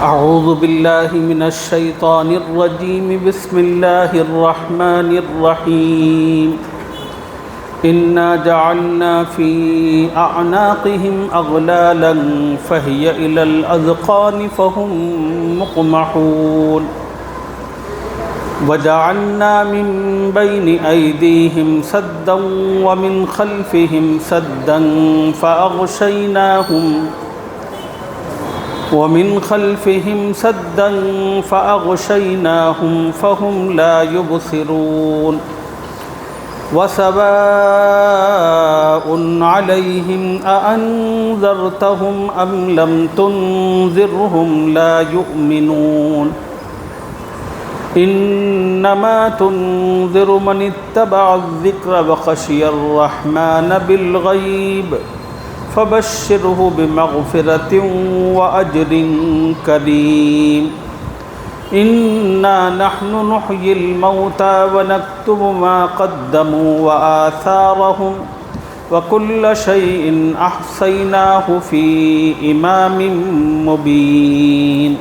اعوذ باللہ من الشیطان الرجیم بسم اللہ الرحمن الرحیم انا جعلنا فی اعناقهم اغلالا فہی الی الاذقان فهم مقمحون وجعلنا من بین ایدیہم سدا ومن خلفهم سدا فأغشيناهم فهم لا يبصرون وسواء عليهم أأنذرتهم أم لم تنذرهم لا يؤمنون إنما تنذر من اتبع الذكر وخشي الرحمن بالغيب فبشره بمغفرة وأجر كريم إنا نحن نحيي الموتى ونكتب ما قدموا وآثارهم وكل شيء أحصيناه في إمام مبين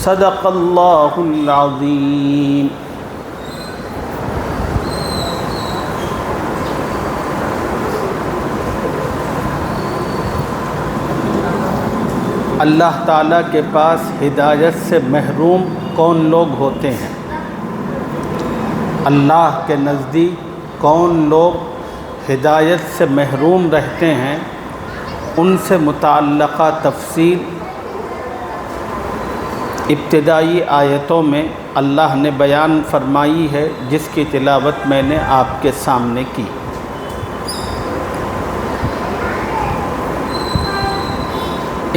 صدق الله العظيم. اللہ تعالیٰ کے پاس ہدایت سے محروم کون لوگ ہوتے ہیں؟ اللہ کے نزدیک کون لوگ ہدایت سے محروم رہتے ہیں؟ ان سے متعلقہ تفصیل ابتدائی آیتوں میں اللہ نے بیان فرمائی ہے، جس کی تلاوت میں نے آپ کے سامنے کی.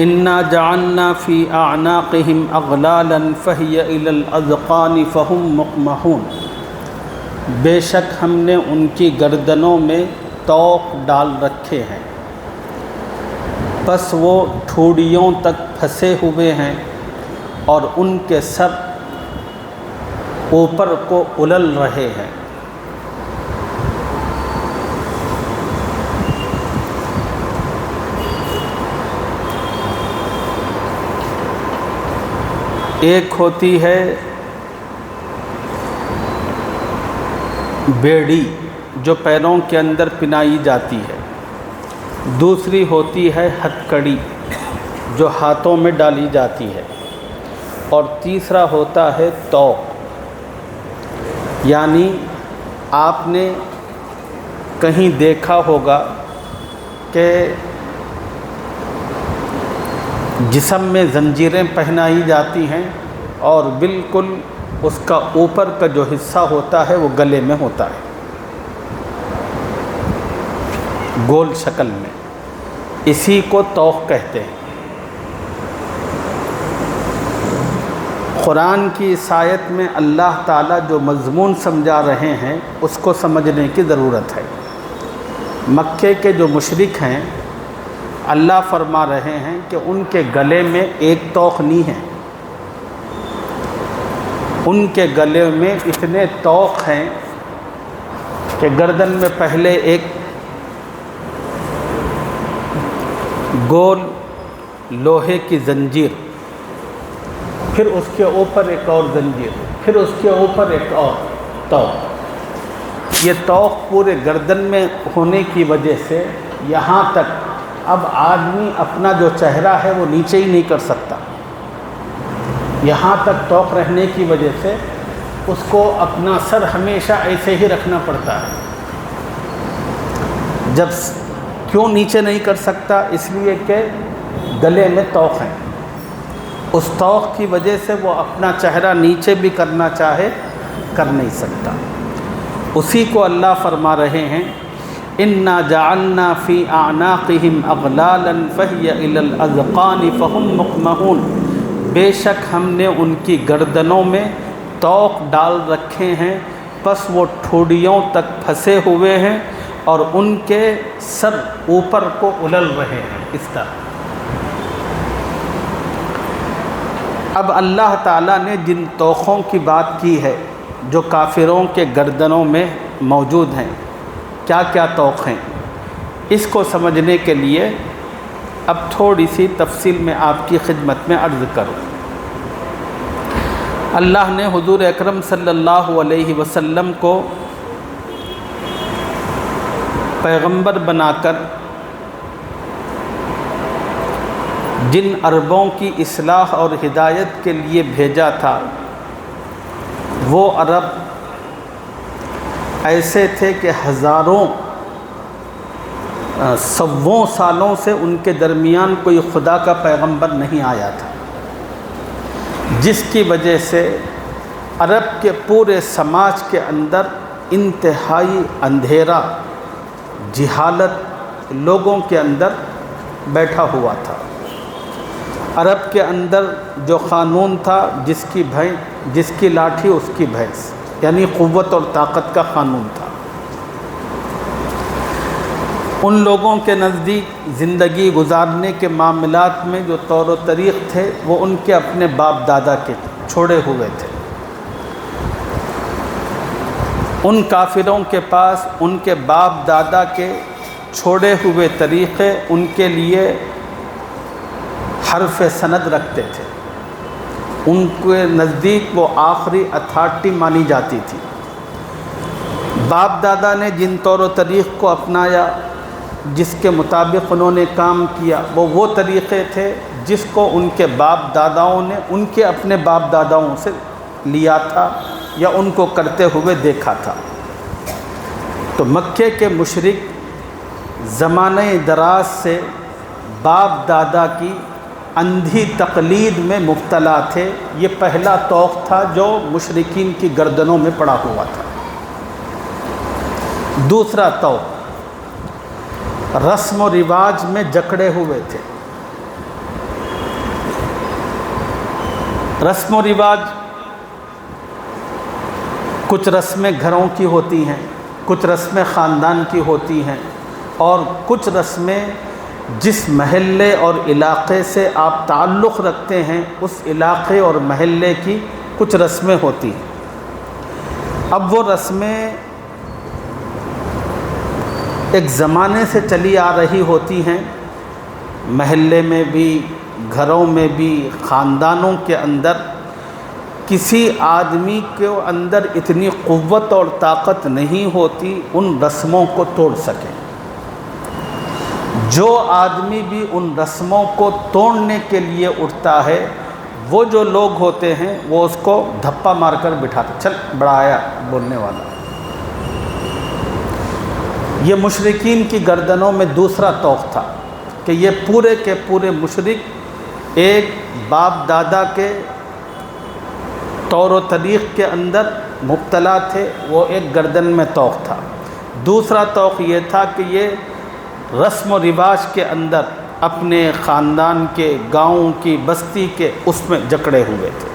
انا جعلنا فی اعناقهم اغلالا فہی الی الاذقان فهم مقمحون، بے شک ہم نے ان کی گردنوں میں طوق ڈال رکھے ہیں، بس وہ ٹھوڑیوں تک پھنسے ہوئے ہیں اور ان کے سر اوپر کو اُلل رہے ہیں. ایک ہوتی ہے بیڑی جو پیروں کے اندر پہنائی جاتی ہے، دوسری ہوتی ہے ہتھکڑی جو ہاتھوں میں ڈالی جاتی ہے، اور تیسرا ہوتا ہے طوق. یعنی آپ نے کہیں دیکھا ہوگا کہ جسم میں زنجیریں پہنائی جاتی ہیں اور بالکل اس کا اوپر کا جو حصہ ہوتا ہے وہ گلے میں ہوتا ہے، گول شکل میں. اسی کو طوق کہتے ہیں. قرآن کی اس آیت میں اللہ تعالیٰ جو مضمون سمجھا رہے ہیں اس کو سمجھنے کی ضرورت ہے. مکے کے جو مشرک ہیں، اللہ فرما رہے ہیں کہ ان کے گلے میں ایک طوق نہیں ہے، ان کے گلے میں اتنے طوق ہیں کہ گردن میں پہلے ایک گول لوہے کی زنجیر، پھر اس کے اوپر ایک اور زنجیر، پھر اس کے اوپر ایک اور طوق. یہ طوق پورے گردن میں ہونے کی وجہ سے یہاں تک اب آدمی اپنا جو چہرہ ہے وہ نیچے ہی نہیں کر سکتا. یہاں تک طوق رہنے کی وجہ سے اس کو اپنا سر ہمیشہ ایسے ہی رکھنا پڑتا ہے. جب کیوں نیچے نہیں کر سکتا؟ اس لیے کہ گلے میں طوق ہیں. اس طوق کی وجہ سے وہ اپنا چہرہ نیچے بھی کرنا چاہے کر نہیں سکتا. اسی کو اللہ فرما رہے ہیں انا جعلنا فی اعناقهم اغلالا فہی الی الاذقان فهم مقمحون، بے شک ہم نے ان کی گردنوں میں طوق ڈال رکھے ہیں، پس وہ ٹھوڑیوں تک پھنسے ہوئے ہیں اور ان کے سر اوپر کو اُلل رہے ہیں. اس طرح اب اللہ تعالیٰ نے جن طوقوں کی بات کی ہے جو کافروں کے گردنوں میں موجود ہیں، کیا کیا طوق ہیں، اس کو سمجھنے کے لیے اب تھوڑی سی تفصیل میں آپ کی خدمت میں عرض کروں۔ اللہ نے حضور اکرم صلی اللہ علیہ وسلم کو پیغمبر بنا کر جن عربوں کی اصلاح اور ہدایت کے لیے بھیجا تھا، وہ عرب ایسے تھے کہ ہزاروں سووں سالوں سے ان کے درمیان کوئی خدا کا پیغمبر نہیں آیا تھا، جس کی وجہ سے عرب کے پورے سماج کے اندر انتہائی اندھیرا، جہالت لوگوں کے اندر بیٹھا ہوا تھا۔ عرب کے اندر جو قانون تھا، جس کی لاٹھی اس کی بھینس، یعنی قوت اور طاقت کا قانون تھا۔ ان لوگوں کے نزدیک زندگی گزارنے کے معاملات میں جو طور و طریق تھے، وہ ان کے اپنے باپ دادا کے چھوڑے ہوئے تھے۔ ان کافروں کے پاس ان کے باپ دادا کے چھوڑے ہوئے طریقے ان کے لیے حرف سند رکھتے تھے، ان کے نزدیک وہ آخری اتھارٹی مانی جاتی تھی۔ باپ دادا نے جن طور و طریق کو اپنایا، جس کے مطابق انہوں نے کام کیا، وہ طریقے تھے جس کو ان کے باپ داداؤں نے ان کے اپنے باپ داداؤں سے لیا تھا یا ان کو کرتے ہوئے دیکھا تھا۔ تو مکے کے مشرک زمانہ دراز سے باپ دادا کی اندھی تقلید میں مبتلا تھے۔ یہ پہلا طوق تھا جو مشرکین کی گردنوں میں پڑا ہوا تھا۔ دوسرا طوق رسم و رواج میں جکڑے ہوئے تھے۔ رسم و رواج، کچھ رسمیں گھروں کی ہوتی ہیں، کچھ رسمیں خاندان کی ہوتی ہیں، اور کچھ رسمیں جس محلے اور علاقے سے آپ تعلق رکھتے ہیں، اس علاقے اور محلے کی کچھ رسمیں ہوتی ہیں۔ اب وہ رسمیں ایک زمانے سے چلی آ رہی ہوتی ہیں، محلے میں بھی، گھروں میں بھی، خاندانوں کے اندر کسی آدمی کے اندر اتنی قوت اور طاقت نہیں ہوتی ان رسموں کو توڑ سکے۔ جو آدمی بھی ان رسموں کو توڑنے کے لیے اٹھتا ہے، وہ جو لوگ ہوتے ہیں وہ اس کو دھپا مار کر بٹھاتے، چل بڑا آیا بولنے والا۔ یہ مشرکین کی گردنوں میں دوسرا طوق تھا کہ یہ پورے کے پورے مشرک ایک باپ دادا کے طور و طریق کے اندر مبتلا تھے، وہ ایک گردن میں طوق تھا۔ دوسرا طوق یہ تھا کہ یہ رسم و رواج کے اندر اپنے خاندان کے، گاؤں کی، بستی کے، اس میں جکڑے ہوئے تھے۔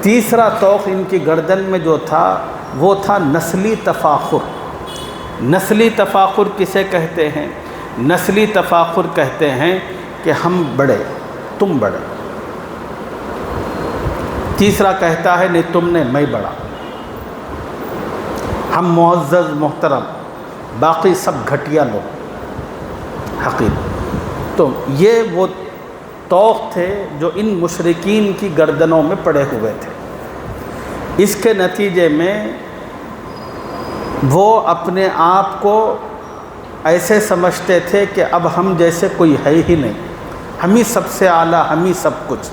تیسرا طوق ان کی گردن میں جو تھا وہ تھا نسلی تفاخر۔ نسلی تفاخر کسے کہتے ہیں؟ نسلی تفاخر کہتے ہیں کہ ہم بڑے، تم بڑے۔ تیسرا کہتا ہے نہیں تم نے، میں بڑا، ہم معزز محترم، باقی سب گھٹیا لوگ، حقیر۔ تو یہ وہ طوق تھے جو ان مشرکین کی گردنوں میں پڑے ہوئے تھے۔ اس کے نتیجے میں وہ اپنے آپ کو ایسے سمجھتے تھے کہ اب ہم جیسے کوئی ہے ہی نہیں، ہم ہی سب سے اعلیٰ، ہم ہی سب کچھ۔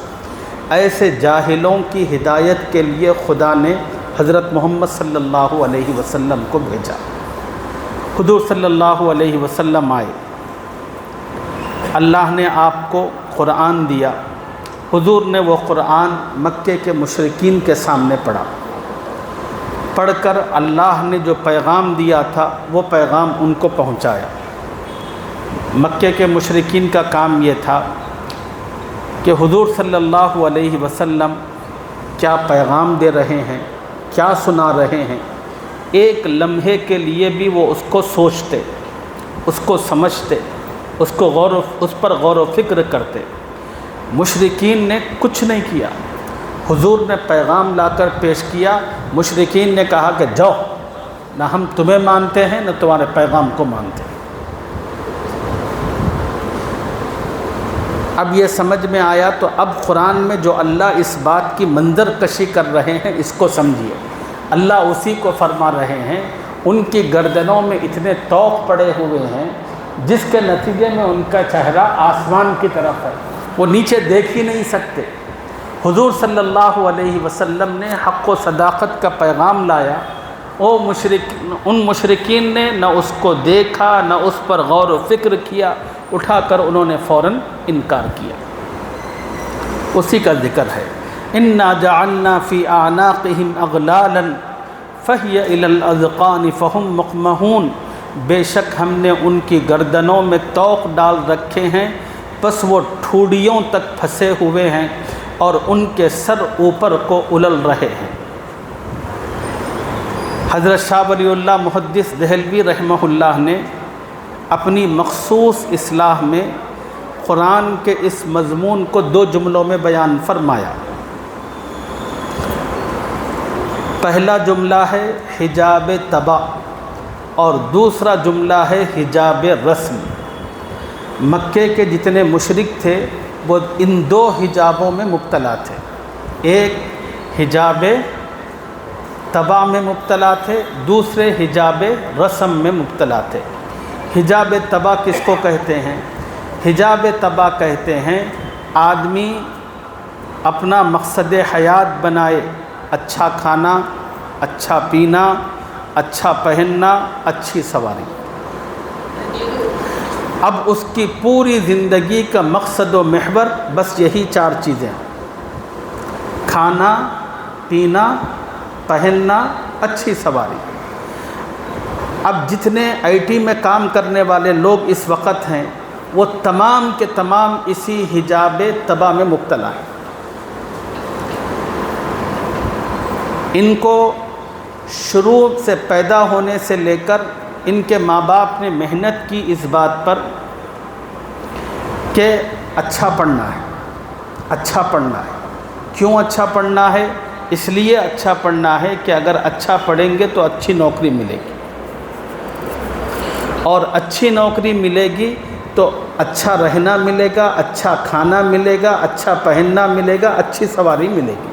ایسے جاہلوں کی ہدایت کے لیے خدا نے حضرت محمد صلی اللہ علیہ وسلم کو بھیجا۔ حضور صلی اللہ علیہ وسلم آئے، اللہ نے آپ کو قرآن دیا، حضور نے وہ قرآن مکے کے مشرکین کے سامنے پڑھا، پڑھ کر اللہ نے جو پیغام دیا تھا وہ پیغام ان کو پہنچایا۔ مکے کے مشرکین کا کام یہ تھا کہ حضور صلی اللہ علیہ وسلم کیا پیغام دے رہے ہیں، کیا سنا رہے ہیں، ایک لمحے کے لیے بھی وہ اس کو سوچتے، اس کو سمجھتے، اس پر غور و فکر کرتے۔ مشرکین نے کچھ نہیں کیا، حضور نے پیغام لا کر پیش کیا، مشرکین نے کہا کہ جاؤ، نہ ہم تمہیں مانتے ہیں نہ تمہارے پیغام کو مانتے ہیں۔ اب یہ سمجھ میں آیا تو اب قرآن میں جو اللہ اس بات کی منظر کشی کر رہے ہیں اس کو سمجھیے۔ اللہ اسی کو فرما رہے ہیں، ان کی گردنوں میں اتنے طوق پڑے ہوئے ہیں جس کے نتیجے میں ان کا چہرہ آسمان کی طرف ہے، وہ نیچے دیکھ ہی نہیں سکتے۔ حضور صلی اللہ علیہ وسلم نے حق و صداقت کا پیغام لایا، ان مشرکین نے نہ اس کو دیکھا نہ اس پر غور و فکر کیا، اٹھا کر انہوں نے فوراً انکار کیا۔ اسی کا ذکر ہے، اِنَّا جَعَلْنَا فِي أَعْنَاقِهِمْ أَغْلَالًا فَهِيَ إِلَى الْأَذْقَانِ فَهُمْ مُقْمَحُونَ، بے شک ہم نے ان کی گردنوں میں طوق ڈال رکھے ہیں، بس وہ ٹھوڑیوں تک پھنسے ہوئے ہیں اور ان کے سر اوپر کو اُلل رہے ہیں۔ حضرت شاہ ولی اللہ محدث دہلوی رحمہ اللہ نے اپنی مخصوص اصلاح میں قرآن کے اس مضمون کو 2 جملوں میں بیان فرمایا۔ پہلا جملہ ہے حجاب طبع اور دوسرا جملہ ہے حجاب رسم۔ مکے کے جتنے مشرک تھے وہ ان 2 حجابوں میں مبتلا تھے، ایک حجاب طبع میں مبتلا تھے، دوسرے حجاب رسم میں مبتلا تھے۔ حجاب طبع کس کو کہتے ہیں؟ حجاب طبع کہتے ہیں آدمی اپنا مقصد حیات بنائے اچھا کھانا، اچھا پینا، اچھا پہننا، اچھی سواری۔ اب اس کی پوری زندگی کا مقصد و محور بس یہی 4 چیزیں، کھانا، پینا، پہننا، اچھی سواری۔ اب جتنے آئی ٹی میں کام کرنے والے لوگ اس وقت ہیں وہ تمام کے تمام اسی حجاب طبع میں مبتلا ہیں۔ ان کو شروع سے پیدا ہونے سے لے کر ان کے ماں باپ نے محنت کی اس بات پر کہ اچھا پڑھنا ہے، اچھا پڑھنا ہے۔ کیوں اچھا پڑھنا ہے؟ اس لیے اچھا پڑھنا ہے کہ اگر اچھا پڑھیں گے تو اچھی نوکری ملے گی، اور اچھی نوکری ملے گی تو اچھا رہنا ملے گا، اچھا کھانا ملے گا، اچھا پہننا ملے گا، اچھی سواری ملے گی۔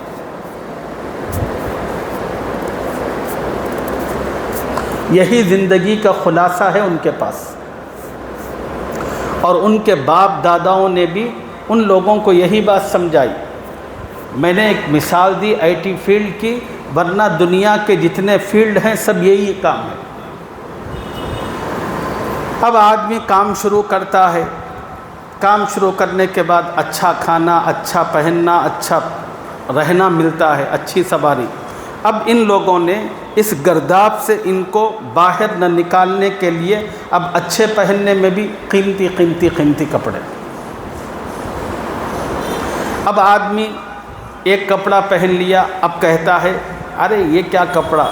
یہی زندگی کا خلاصہ ہے ان کے پاس، اور ان کے باپ داداؤں نے بھی ان لوگوں کو یہی بات سمجھائی۔ میں نے ایک مثال دی آئی ٹی فیلڈ کی، ورنہ دنیا کے جتنے فیلڈ ہیں سب یہی کام ہے۔ اب آدمی کام شروع کرتا ہے، کام شروع کرنے کے بعد اچھا کھانا، اچھا پہننا، اچھا رہنا ملتا ہے، اچھی سواری۔ اب ان لوگوں نے اس گرداب سے ان کو باہر نہ نکالنے کے لیے اب اچھے پہننے میں بھی قیمتی کپڑے۔ اب آدمی ایک کپڑا پہن لیا، اب کہتا ہے ارے یہ کیا کپڑا،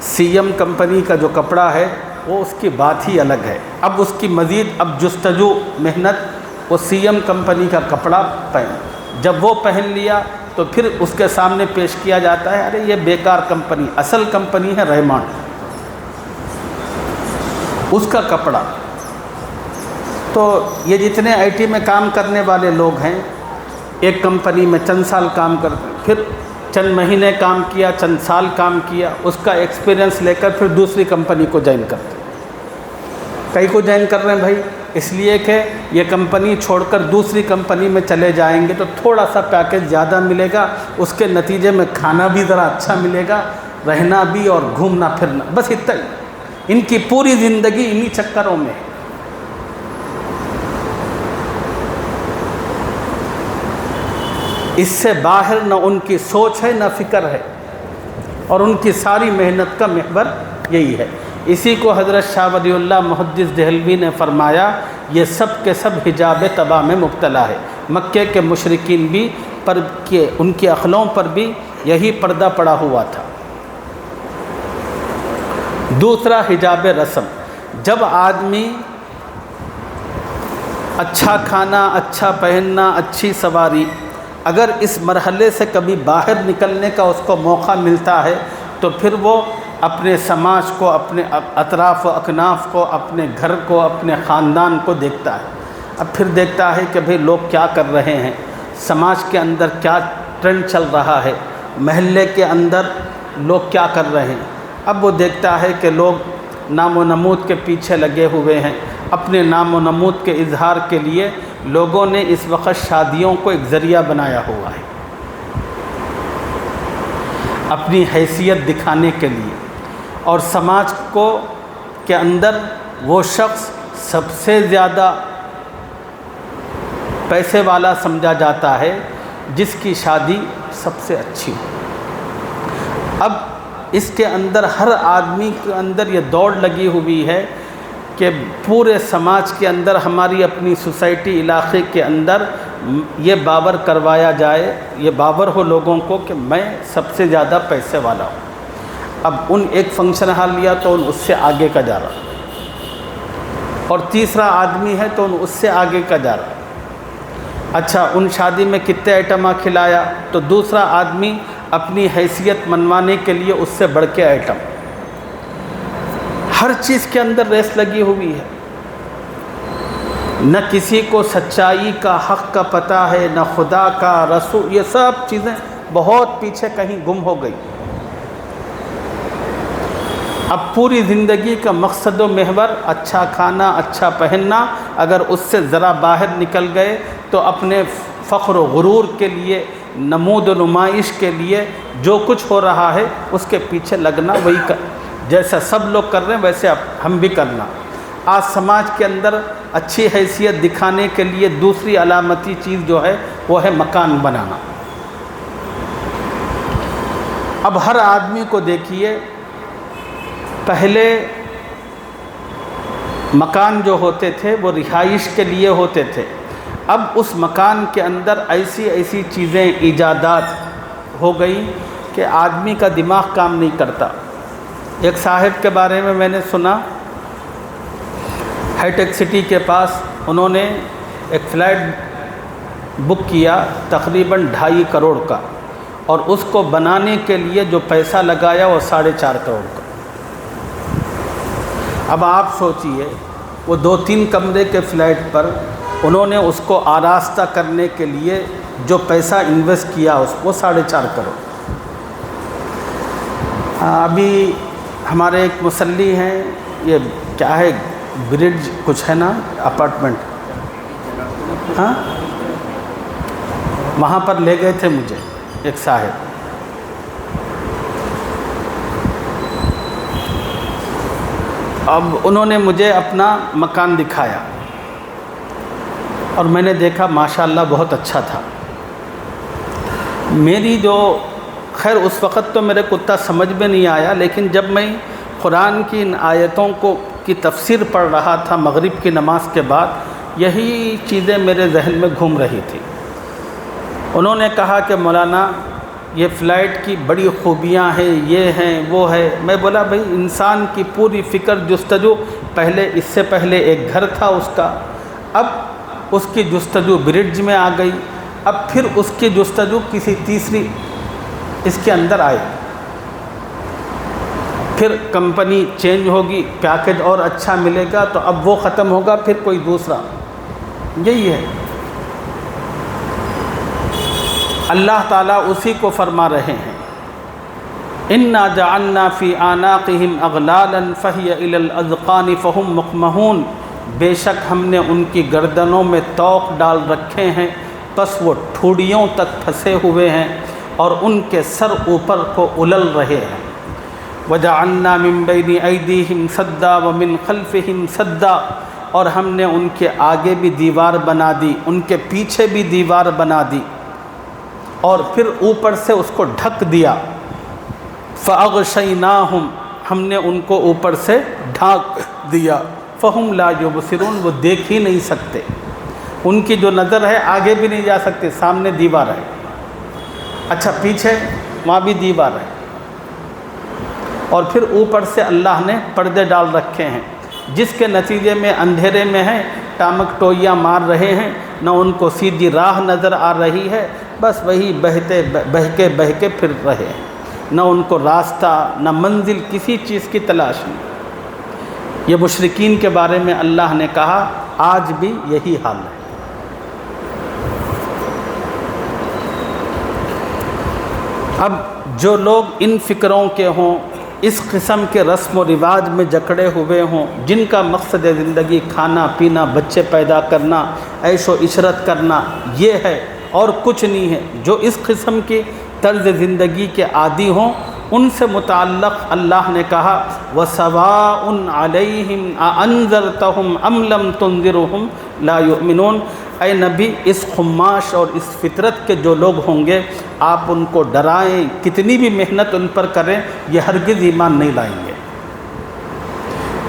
سی ایم کمپنی کا جو کپڑا ہے وہ اس کی بات ہی الگ ہے۔ اب اس کی مزید اب جستجو محنت، وہ سی ایم کمپنی کا کپڑا پہن، جب وہ پہن لیا تو پھر اس کے سامنے پیش کیا جاتا ہے ارے یہ بیکار کمپنی، اصل کمپنی ہے رحمان، اس کا کپڑا۔ تو یہ جتنے آئی ٹی میں کام کرنے والے لوگ ہیں، ایک کمپنی میں چند سال کام کرتے، پھر چند مہینے کام کیا، چند سال کام کیا، اس کا ایکسپیرینس لے کر پھر دوسری کمپنی کو جوائن کرتے۔ کئی کو جوائن کر رہے ہیں بھائی اس لیے کہ یہ کمپنی چھوڑ کر دوسری کمپنی میں چلے جائیں گے تو تھوڑا سا پیکیج زیادہ ملے گا، اس کے نتیجے میں کھانا بھی ذرا اچھا ملے گا، رہنا بھی اور گھومنا پھرنا، بس اتنا ہی۔ ان کی پوری زندگی انہی چکروں میں ہے۔ اس سے باہر نہ ان کی سوچ ہے نہ فکر ہے، اور ان کی ساری محنت کا محور یہی ہے۔ اسی کو حضرت شاہ ولی اللہ محدث دہلوی نے فرمایا یہ سب کے سب حجاب طبع میں مبتلا ہے۔ مکے کے مشرکین بھی پر کے ان کی عقلوں پر بھی یہی پردہ پڑا ہوا تھا۔ دوسرا حجاب رسم، جب آدمی اچھا کھانا، اچھا پہننا، اچھی سواری، اگر اس مرحلے سے کبھی باہر نکلنے کا اس کو موقع ملتا ہے تو پھر وہ اپنے سماج کو، اپنے اطراف و اکناف کو، اپنے گھر کو، اپنے خاندان کو دیکھتا ہے۔ اب پھر دیکھتا ہے کہ بھئی لوگ کیا کر رہے ہیں، سماج کے اندر کیا ٹرینڈ چل رہا ہے، محلے کے اندر لوگ کیا کر رہے ہیں۔ اب وہ دیکھتا ہے کہ لوگ نام و نمود کے پیچھے لگے ہوئے ہیں، اپنے نام و نمود کے اظہار کے لیے لوگوں نے اس وقت شادیوں کو ایک ذریعہ بنایا ہوا ہے اپنی حیثیت دکھانے کے لیے، اور سماج کو کے اندر وہ شخص سب سے زیادہ پیسے والا سمجھا جاتا ہے جس کی شادی سب سے اچھی ہو۔ اب اس کے اندر ہر آدمی کے اندر یہ دوڑ لگی ہوئی ہے کہ پورے سماج کے اندر، ہماری اپنی سوسائٹی علاقے کے اندر یہ باور کروایا جائے، یہ باور ہو لوگوں کو کہ میں سب سے زیادہ پیسے والا ہوں۔ اب ان ایک فنکشن ہال لیا تو ان اس سے آگے کا جا رہا، اور تیسرا آدمی ہے تو ان اس سے آگے کا جا رہا۔ اچھا، ان شادی میں کتنے آئٹم کھلایا تو دوسرا آدمی اپنی حیثیت منوانے کے لیے اس سے بڑھ کے آئٹم، ہر چیز کے اندر ریس لگی ہوئی ہے۔ نہ کسی کو سچائی کا، حق کا پتہ ہے، نہ خدا کا، رسول، یہ سب چیزیں بہت پیچھے کہیں گم ہو گئی۔ اب پوری زندگی کا مقصد و محور اچھا کھانا، اچھا پہننا، اگر اس سے ذرا باہر نکل گئے تو اپنے فخر و غرور کے لیے، نمود و نمائش کے لیے جو کچھ ہو رہا ہے اس کے پیچھے لگنا، وہی جیسا سب لوگ کر رہے ہیں ویسے اب ہم بھی کرنا۔ آج سماج کے اندر اچھی حیثیت دکھانے کے لیے دوسری علامتی چیز جو ہے وہ ہے مکان بنانا۔ اب ہر آدمی کو دیکھیے، پہلے مکان جو ہوتے تھے وہ رہائش کے لیے ہوتے تھے، اب اس مکان کے اندر ایسی ایسی چیزیں، ایجادات ہو گئی کہ آدمی کا دماغ کام نہیں کرتا۔ ایک صاحب کے بارے میں نے سنا، ہائی ٹیک سٹی کے پاس انہوں نے ایک فلیٹ بک کیا تقریباً 2.5 کروڑ کا، اور اس کو بنانے کے لیے جو پیسہ لگایا وہ 4.5 کروڑ کا۔ اب آپ سوچئے، وہ 2-3 کمرے کے فلیٹ پر انہوں نے اس کو آراستہ کرنے کے لیے جو پیسہ انویسٹ کیا اس کو 4.5 کروڑ۔ ابھی ہمارے ایک مسلی ہیں، یہ کیا ہے، برج کچھ ہے نا اپارٹمنٹ، ہاں، وہاں پر لے گئے تھے مجھے ایک صاحب، اب انہوں نے مجھے اپنا مکان دکھایا اور میں نے دیکھا ماشاءاللہ بہت اچھا تھا۔ میری جو، خیر اس وقت تو میرے کو اتنا سمجھ میں نہیں آیا، لیکن جب میں قرآن کی ان آیتوں کی تفسیر پڑھ رہا تھا مغرب کی نماز کے بعد، یہی چیزیں میرے ذہن میں گھوم رہی تھی۔ انہوں نے کہا کہ مولانا یہ فلیٹ کی بڑی خوبیاں ہیں، یہ ہیں وہ ہے۔ میں بولا بھئی انسان کی پوری فکر جستجو، پہلے اس سے پہلے ایک گھر تھا اس کا، اب اس کی جستجو برج میں آ گئی، اب پھر اس کی جستجو کسی تیسری اس کے اندر آئے، پھر کمپنی چینج ہوگی، پیکیج اور اچھا ملے گا تو اب وہ ختم ہوگا، پھر کوئی دوسرا، یہی ہے۔ اللہ تعالیٰ اسی کو فرما رہے ہیں، اِنَّا جَعَلْنَا فِي أَعْنَاقِهِمْ أَغْلَالًا فَهِيَ إِلَى الْأَذْقَانِ فَهُمْ مُقْمَحُونَ، بے شک ہم نے ان کی گردنوں میں طوق ڈال رکھے ہیں، پس وہ ٹھوڑیوں تک پھنسے ہوئے ہیں اور ان کے سر اوپر کو اُلل رہے ہیں۔ وَجَعَلْنَا مِن بَيْنِ أَيْدِيهِمْ سَدًّا وَمِنْ خَلْفِهِمْ سَدًّا، اور ہم نے ان کے آگے بھی دیوار بنا دی، ان کے پیچھے بھی دیوار بنا دی، اور پھر اوپر سے اس کو ڈھک دیا۔ فَأَغْشَيْنَاهُمْ، ہم نے ان کو اوپر سے ڈھانک دیا۔ فَهُمْ لَا يُبْصِرُونَ، وہ دیکھ ہی نہیں سکتے، ان کی جو نظر ہے آگے بھی نہیں جا سکتے، سامنے دیوار ہے، اچھا پیچھے وہاں بھی دیوار ہے، اور پھر اوپر سے اللہ نے پردے ڈال رکھے ہیں، جس کے نتیجے میں اندھیرے میں ہیں، ٹامک ٹوئیاں مار رہے ہیں، نہ ان کو سیدھی راہ نظر آ رہی ہے، بس وہی بہہ کے پھر رہے ہیں، نہ ان کو راستہ نہ منزل، کسی چیز کی تلاش نہیں۔ یہ مشرکین کے بارے میں اللہ نے کہا آج بھی یہی حال ہے۔ اب جو لوگ ان فکروں کے ہوں، اس قسم کے رسم و رواج میں جکڑے ہوئے ہوں، جن کا مقصد زندگی کھانا پینا، بچے پیدا کرنا، عیش و عشرت کرنا یہ ہے اور کچھ نہیں ہے، جو اس قسم کی طرز زندگی کے عادی ہوں، ان سے متعلق اللہ نے کہا وَسَوَاءٌ عَلَيْهِمْ أَأَنذَرْتَهُمْ أَمْ لَمْ تُنذِرْهُمْ لَا يُؤْمِنُونَ۔ اے نبی، اس خماش اور اس فطرت کے جو لوگ ہوں گے، آپ ان کو ڈرائیں، کتنی بھی محنت ان پر کریں، یہ ہرگز ایمان نہیں لائیں گے،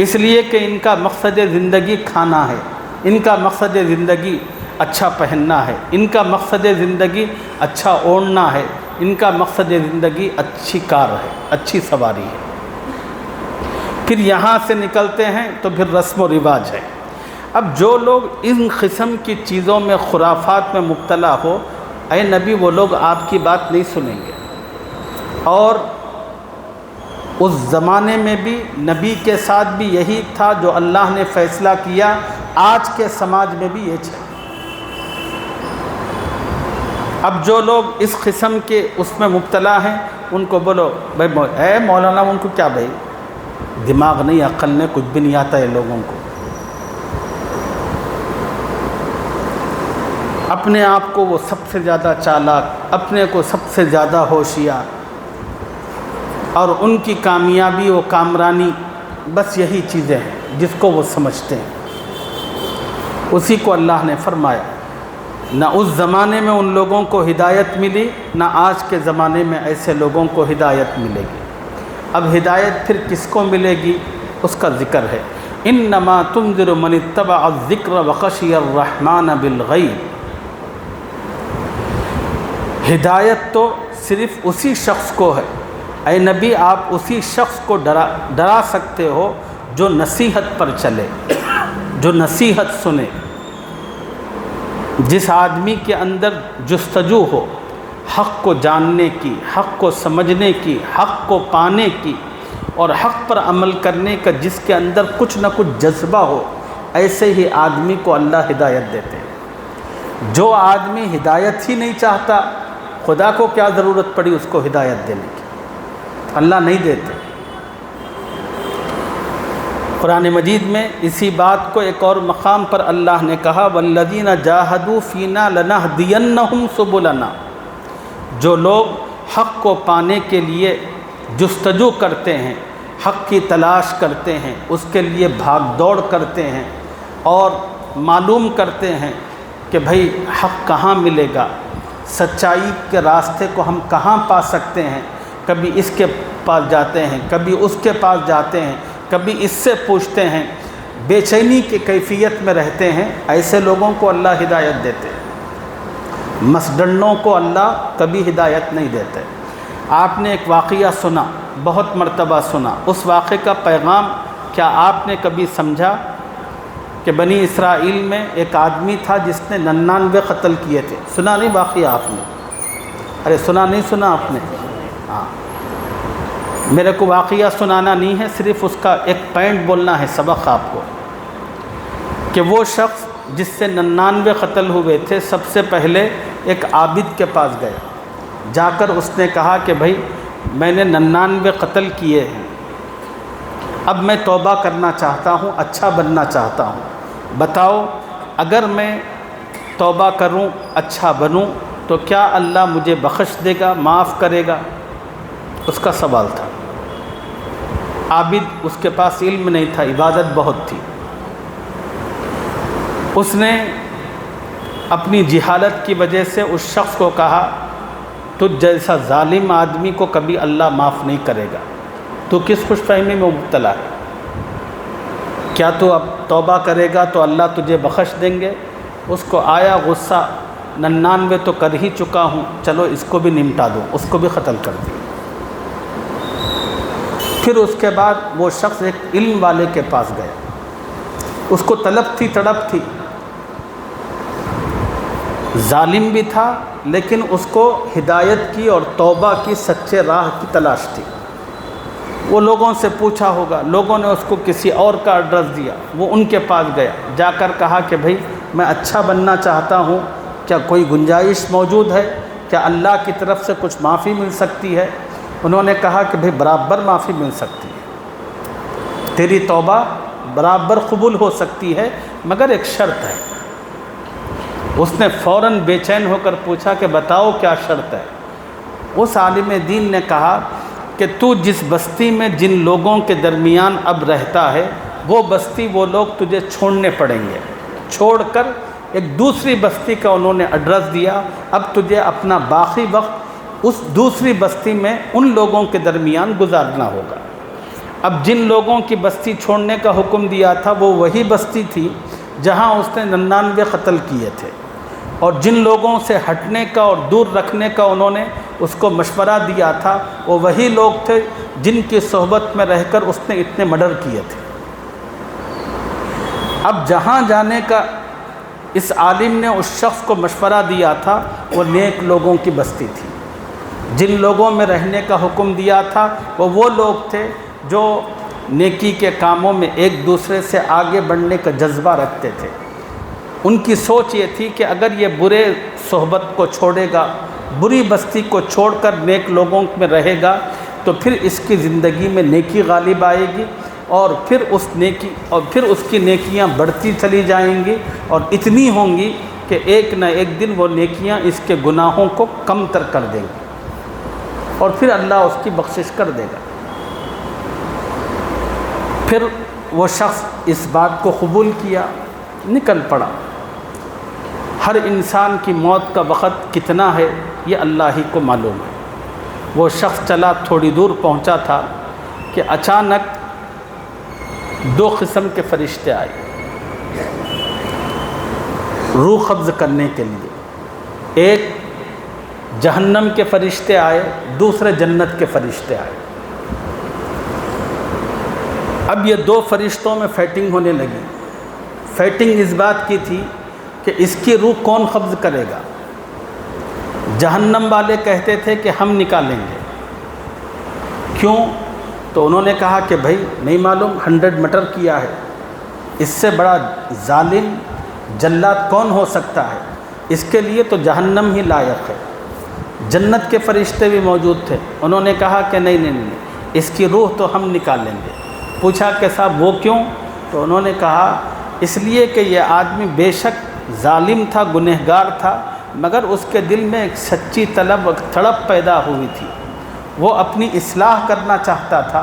اس لیے کہ ان کا مقصد زندگی کھانا ہے، ان کا مقصد زندگی اچھا پہننا ہے، ان کا مقصد زندگی اچھا اوڑھنا ہے، ان کا مقصد زندگی اچھی کار ہے، اچھی سواری ہے۔ پھر یہاں سے نکلتے ہیں تو پھر رسم و رواج ہے۔ اب جو لوگ ان قسم کی چیزوں میں، خرافات میں مبتلا ہو، اے نبی وہ لوگ آپ کی بات نہیں سنیں گے۔ اور اس زمانے میں بھی نبی کے ساتھ بھی یہی تھا جو اللہ نے فیصلہ کیا، آج کے سماج میں بھی یہ ہے۔ اب جو لوگ اس قسم کے اس میں مبتلا ہیں، ان کو بولو بھائی اے مولانا، ان کو کیا بھائی دماغ نہیں، عقل نہیں، کچھ بھی نہیں آتا ہے لوگوں کو، اپنے آپ کو وہ سب سے زیادہ چالاک، اپنے کو سب سے زیادہ ہوشیار، اور ان کی کامیابی و کامرانی بس یہی چیزیں ہیں جس کو وہ سمجھتے ہیں۔ اسی کو اللہ نے فرمایا، نہ اس زمانے میں ان لوگوں کو ہدایت ملی، نہ آج کے زمانے میں ایسے لوگوں کو ہدایت ملے گی۔ اب ہدایت پھر کس کو ملے گی، اس کا ذکر ہے، انما تنذر من اتبع الذکر وخشی الرحمن بالغیب۔ ہدایت تو صرف اسی شخص کو ہے، اے نبی آپ اسی شخص کو ڈرا سکتے ہو جو نصیحت پر چلے، جو نصیحت سنے، جس آدمی کے اندر جستجو ہو حق کو جاننے کی، حق کو سمجھنے کی، حق کو پانے کی اور حق پر عمل کرنے کا، جس کے اندر کچھ نہ کچھ جذبہ ہو، ایسے ہی آدمی کو اللہ ہدایت دیتے ہیں۔ جو آدمی ہدایت ہی نہیں چاہتا، خدا کو کیا ضرورت پڑی اس کو ہدایت دینے کی، اللہ نہیں دیتے۔ قرآن مجید میں اسی بات کو ایک اور مقام پر اللہ نے کہا والذین جاہدوا فینا لنہدینہم سبلنا۔ جو لوگ حق کو پانے کے لیے جستجو کرتے ہیں، حق کی تلاش کرتے ہیں، اس کے لیے بھاگ دوڑ کرتے ہیں اور معلوم کرتے ہیں کہ بھئی حق کہاں ملے گا، سچائی کے راستے کو ہم کہاں پا سکتے ہیں، کبھی اس کے پاس جاتے ہیں، کبھی اس کے پاس جاتے ہیں، کبھی اس سے پوچھتے ہیں، بے چینی کی کیفیت میں رہتے ہیں، ایسے لوگوں کو اللہ ہدایت دیتے ہیں۔ مسڈنوں کو اللہ کبھی ہدایت نہیں دیتے۔ آپ نے ایک واقعہ سنا، بہت مرتبہ سنا، اس واقعے کا پیغام کیا آپ نے کبھی سمجھا کہ بنی اسرائیل میں ایک آدمی تھا جس نے 99 قتل کیے تھے؟ سنا نہیں واقعہ آپ نے؟ ارے سنا نہیں سنا آپ نے؟ ہاں، میرے کو واقعہ سنانا نہیں ہے، صرف اس کا ایک پوائنٹ بولنا ہے، سبق آپ کو، کہ وہ شخص جس سے 99 قتل ہوئے تھے، سب سے پہلے ایک عابد کے پاس گیا، جا کر اس نے کہا کہ بھائی میں نے 99 قتل کیے ہیں، اب میں توبہ کرنا چاہتا ہوں، اچھا بننا چاہتا ہوں، بتاؤ اگر میں توبہ کروں، اچھا بنوں تو کیا اللہ مجھے بخش دے گا، معاف کرے گا؟ اس کا سوال تھا۔ عابد، اس کے پاس علم نہیں تھا، عبادت بہت تھی، اس نے اپنی جہالت کی وجہ سے اس شخص کو کہا تجھ جیسا ظالم آدمی کو کبھی اللہ معاف نہیں کرے گا، تو کس خوش فہمی میں مبتلا ہے؟ کیا تو اب توبہ کرے گا تو اللہ تجھے بخش دیں گے؟ اس کو آیا غصہ، 99 تو کر ہی چکا ہوں، چلو اس کو بھی نمٹا دو، اس کو بھی قتل کر دیا۔ پھر اس کے بعد وہ شخص ایک علم والے کے پاس گیا، اس کو طلب تھی، تڑپ تھی، ظالم بھی تھا لیکن اس کو ہدایت کی اور توبہ کی سچے راہ کی تلاش تھی۔ وہ لوگوں سے پوچھا ہوگا، لوگوں نے اس کو کسی اور کا ایڈریس دیا، وہ ان کے پاس گیا، جا کر کہا کہ بھئی میں اچھا بننا چاہتا ہوں، کیا کوئی گنجائش موجود ہے؟ کیا اللہ کی طرف سے کچھ معافی مل سکتی ہے؟ انہوں نے کہا کہ بھئی برابر معافی مل سکتی ہے، تیری توبہ برابر قبول ہو سکتی ہے، مگر ایک شرط ہے۔ اس نے فوراً بے چین ہو کر پوچھا کہ بتاؤ کیا شرط ہے؟ اس عالم دین نے کہا کہ تو جس بستی میں جن لوگوں کے درمیان اب رہتا ہے، وہ بستی وہ لوگ تجھے چھوڑنے پڑیں گے، چھوڑ کر ایک دوسری بستی کا انہوں نے ایڈریس دیا، اب تجھے اپنا باقی وقت اس دوسری بستی میں ان لوگوں کے درمیان گزارنا ہوگا۔ اب جن لوگوں کی بستی چھوڑنے کا حکم دیا تھا وہ وہی بستی تھی جہاں اس نے 99 قتل کیے تھے، اور جن لوگوں سے ہٹنے کا اور دور رکھنے کا انہوں نے اس کو مشورہ دیا تھا وہ وہی لوگ تھے جن کی صحبت میں رہ کر اس نے اتنے مرڈر کیے تھے۔ اب جہاں جانے کا اس عالم نے اس شخص کو مشورہ دیا تھا وہ نیک لوگوں کی بستی تھی، جن لوگوں میں رہنے کا حکم دیا تھا وہ لوگ تھے جو نیکی کے کاموں میں ایک دوسرے سے آگے بڑھنے کا جذبہ رکھتے تھے۔ ان کی سوچ یہ تھی کہ اگر یہ برے صحبت کو چھوڑے گا، بری بستی کو چھوڑ کر نیک لوگوں میں رہے گا تو پھر اس کی زندگی میں نیکی غالب آئے گی، اور پھر اس کی نیکیاں بڑھتی چلی جائیں گی، اور اتنی ہوں گی کہ ایک نہ ایک دن وہ نیکیاں اس کے گناہوں کو کم تر کر دیں گی، اور پھر اللہ اس کی بخشش کر دے گا۔ پھر وہ شخص اس بات کو قبول کیا، نکل پڑا۔ ہر انسان کی موت کا وقت کتنا ہے یہ اللہ ہی کو معلوم ہے۔ وہ شخص چلا، تھوڑی دور پہنچا تھا کہ اچانک 2 قسم کے فرشتے آئے روح قبض کرنے کے لیے۔ ایک جہنم کے فرشتے آئے، دوسرے جنت کے فرشتے آئے۔ اب یہ 2 فرشتوں میں فائٹنگ ہونے لگی۔ فائٹنگ اس بات کی تھی کہ اس کی روح کون قبض کرے گا۔ جہنم والے کہتے تھے کہ ہم نکالیں گے۔ کیوں؟ تو انہوں نے کہا کہ بھائی نہیں معلوم، 100 مرڈر کیا ہے، اس سے بڑا ظالم جلاد کون ہو سکتا ہے، اس کے لیے تو جہنم ہی لائق ہے۔ جنت کے فرشتے بھی موجود تھے، انہوں نے کہا کہ نہیں، اس کی روح تو ہم نکالیں گے۔ پوچھا کہ صاحب وہ کیوں؟ تو انہوں نے کہا اس لیے کہ یہ آدمی بے شک ظالم تھا، گنہگار تھا، مگر اس کے دل میں ایک سچی طلب اور تڑپ پیدا ہوئی تھی، وہ اپنی اصلاح کرنا چاہتا تھا،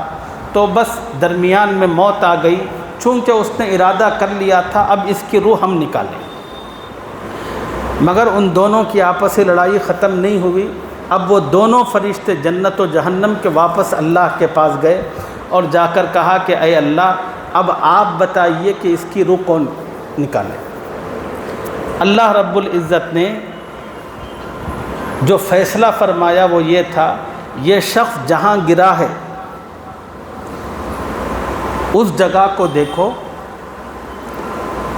تو بس درمیان میں موت آ گئی، چونکہ اس نے ارادہ کر لیا تھا اب اس کی روح ہم نکالیں۔ مگر ان دونوں کی آپسی لڑائی ختم نہیں ہوئی۔ اب وہ دونوں فرشتے جنت و جہنم کے واپس اللہ کے پاس گئے اور جا کر کہا کہ اے اللہ، اب آپ بتائیے کہ اس کی روح کون نکالے۔ اللہ رب العزت نے جو فیصلہ فرمایا وہ یہ تھا، یہ شخص جہاں گرا ہے اس جگہ کو دیکھو،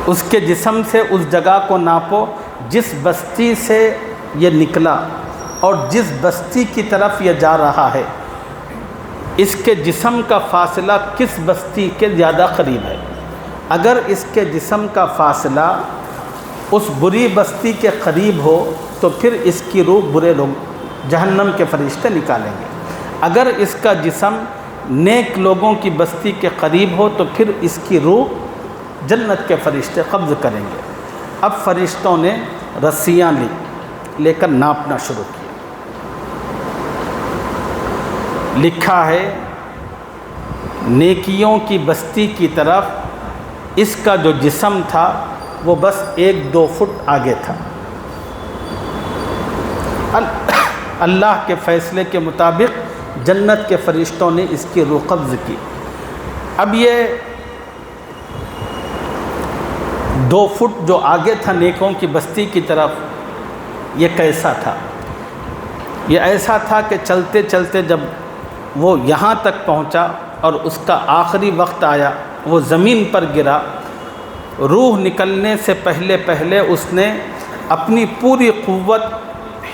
اس کے جسم سے اس جگہ کو ناپو جس بستی سے یہ نکلا اور جس بستی کی طرف یہ جا رہا ہے، اس کے جسم کا فاصلہ کس بستی کے زیادہ قریب ہے۔ اگر اس کے جسم کا فاصلہ اس بری بستی کے قریب ہو تو پھر اس کی روح برے لوگ جہنم کے فرشتے نکالیں گے۔ اگر اس کا جسم نیک لوگوں کی بستی کے قریب ہو تو پھر اس کی روح جنت کے فرشتے قبض کریں گے۔ اب فرشتوں نے رسیاں لے کر ناپنا شروع کیا۔ لکھا ہے نیکیوں کی بستی کی طرف اس کا جو جسم تھا وہ بس 1-2 فٹ آگے تھا۔ اللہ کے فیصلے کے مطابق جنت کے فرشتوں نے اس کی روح قبض کی۔ اب یہ 2 فٹ جو آگے تھا نیکوں کی بستی کی طرف، یہ کیسا تھا؟ یہ ایسا تھا کہ چلتے چلتے جب وہ یہاں تک پہنچا اور اس کا آخری وقت آیا، وہ زمین پر گرا، روح نکلنے سے پہلے اس نے اپنی پوری قوت،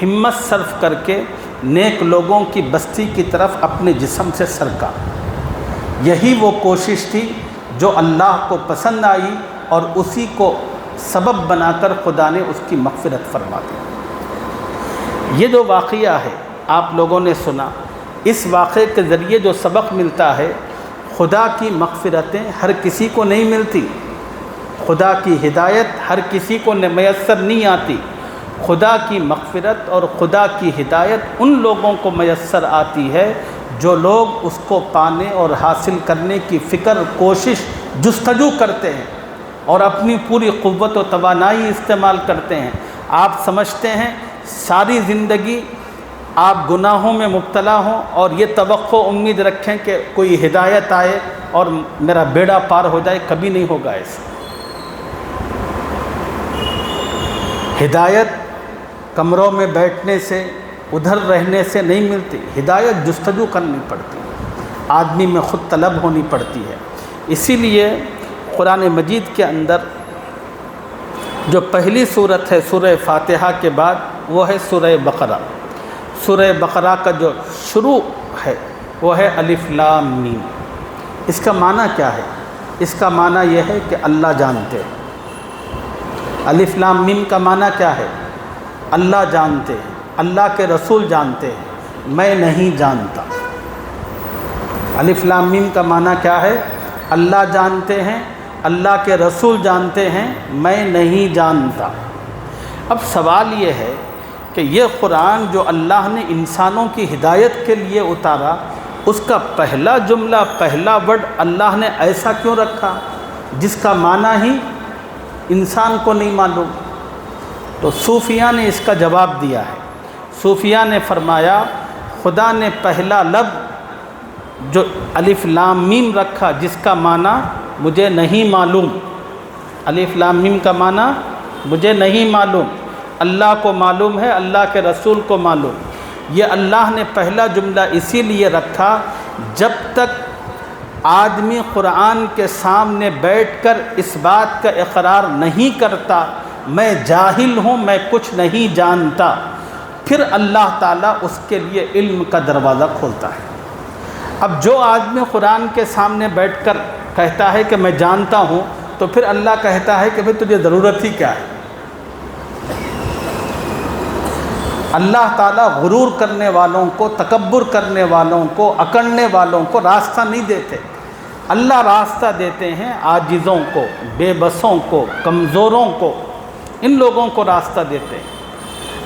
ہمت صرف کر کے نیک لوگوں کی بستی کی طرف اپنے جسم سے سرکا۔ یہی وہ کوشش تھی جو اللہ کو پسند آئی اور اسی کو سبب بنا کر خدا نے اس کی مغفرت فرما دی۔ یہ جو واقعہ ہے آپ لوگوں نے سنا، اس واقعے کے ذریعے جو سبق ملتا ہے، خدا کی مغفرتیں ہر کسی کو نہیں ملتی، خدا کی ہدایت ہر کسی کو میسر نہیں آتی۔ خدا کی مغفرت اور خدا کی ہدایت ان لوگوں کو میسر آتی ہے جو لوگ اس کو پانے اور حاصل کرنے کی فکر، کوشش، جستجو کرتے ہیں اور اپنی پوری قوت و توانائی استعمال کرتے ہیں۔ آپ سمجھتے ہیں ساری زندگی آپ گناہوں میں مبتلا ہوں اور یہ توقع امید رکھیں کہ کوئی ہدایت آئے اور میرا بیڑا پار ہو جائے، کبھی نہیں ہوگا ایسا۔ ہدایت کمروں میں بیٹھنے سے، ادھر رہنے سے نہیں ملتی، ہدایت جستجو کرنی پڑتی ہے، آدمی میں خود طلب ہونی پڑتی ہے۔ اسی لیے قرآن مجید کے اندر جو پہلی صورت ہے سورہ فاتحہ کے بعد، وہ ہے سورہ بقرہ۔ سورہ بقرہ کا جو شروع ہے وہ ہے الف لام میم۔ اس کا معنی کیا ہے؟ اس کا معنی یہ ہے کہ اللہ جانتے ہیں۔ الف لام میم کا معنی کیا ہے؟ اللہ جانتے ہیں، اللہ کے رسول جانتے ہیں، میں نہیں جانتا۔ الف لام میم کا معنی کیا ہے؟ اللہ جانتے ہیں، اللہ کے رسول جانتے ہیں، میں نہیں جانتا۔ اب سوال یہ ہے کہ یہ قرآن جو اللہ نے انسانوں کی ہدایت کے لیے اتارا، اس کا پہلا جملہ، پہلا ورڈ اللہ نے ایسا کیوں رکھا جس کا معنی ہی انسان کو نہیں معلوم؟ تو صوفیہ نے اس کا جواب دیا ہے۔ صوفیہ نے فرمایا خدا نے پہلا لفظ جو الف لام میم رکھا جس کا معنی مجھے نہیں معلوم، الف لام میم کا معنی مجھے نہیں معلوم، اللہ کو معلوم ہے، اللہ کے رسول کو معلوم۔ یہ اللہ نے پہلا جملہ اسی لیے رکھا جب تک آدمی قرآن کے سامنے بیٹھ کر اس بات کا اقرار نہیں کرتا میں جاہل ہوں، میں کچھ نہیں جانتا، پھر اللہ تعالیٰ اس کے لیے علم کا دروازہ کھولتا ہے۔ اب جو آدمی قرآن کے سامنے بیٹھ کر کہتا ہے کہ میں جانتا ہوں، تو پھر اللہ کہتا ہے کہ پھر تجھے ضرورت ہی کیا ہے؟ اللہ تعالیٰ غرور کرنے والوں کو، تکبر کرنے والوں کو، اکڑنے والوں کو راستہ نہیں دیتے۔ اللہ راستہ دیتے ہیں عاجزوں کو، بے بسوں کو، کمزوروں کو، ان لوگوں کو راستہ دیتے ہیں۔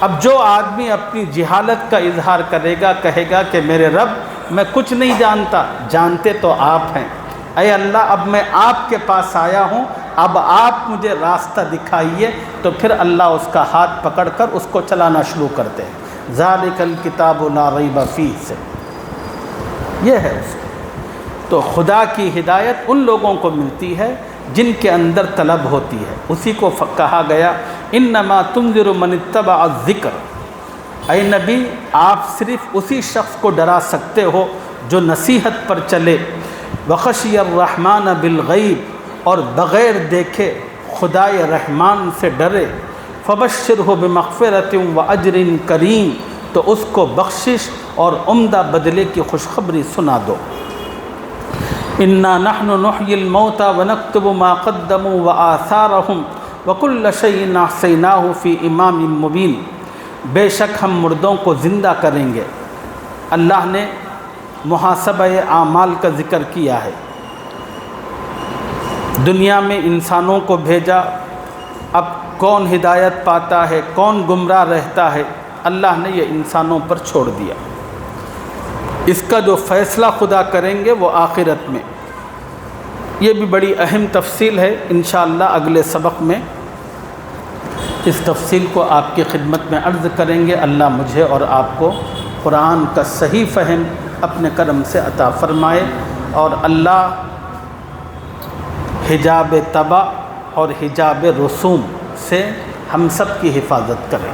اب جو آدمی اپنی جہالت کا اظہار کرے گا، کہے گا کہ میرے رب میں کچھ نہیں جانتا، جانتے تو آپ ہیں، اے اللہ اب میں آپ کے پاس آیا ہوں، اب آپ مجھے راستہ دکھائیے، تو پھر اللہ اس کا ہاتھ پکڑ کر اس کو چلانا شروع کرتے ہیں۔ ذالک الکتاب لا ریب فیہ سے یہ ہے اس کو۔ تو خدا کی ہدایت ان لوگوں کو ملتی ہے جن کے اندر طلب ہوتی ہے۔ اسی کو کہا گیا انما تنذر من اتبع الذکر، اے نبی آپ صرف اسی شخص کو ڈرا سکتے ہو جو نصیحت پر چلے، وخشی الرحمن بالغیب، اور بغیر دیکھے خدائے رحمان سے ڈرے، فبشرہ بمغفرۃ واجر کریم، تو اس کو بخشش اور عمدہ بدلے کی خوشخبری سنا دو۔ انا نحن نحیی الموتى ونکتب ما قدموا وآثارهم وکل شیء احصیناہ فی امام مبین، بے شک ہم مردوں کو زندہ کریں گے۔ اللہ نے محاسبہ اعمال کا ذکر کیا ہے۔ دنیا میں انسانوں کو بھیجا، اب کون ہدایت پاتا ہے، کون گمراہ رہتا ہے، اللہ نے یہ انسانوں پر چھوڑ دیا۔ اس کا جو فیصلہ خدا کریں گے وہ آخرت میں۔ یہ بھی بڑی اہم تفصیل ہے، انشاءاللہ اگلے سبق میں اس تفصیل کو آپ کی خدمت میں عرض کریں گے۔ اللہ مجھے اور آپ کو قرآن کا صحیح فہم اپنے کرم سے عطا فرمائے، اور اللہ حجاب طبع اور حجاب رسوم سے ہم سب کی حفاظت کرے۔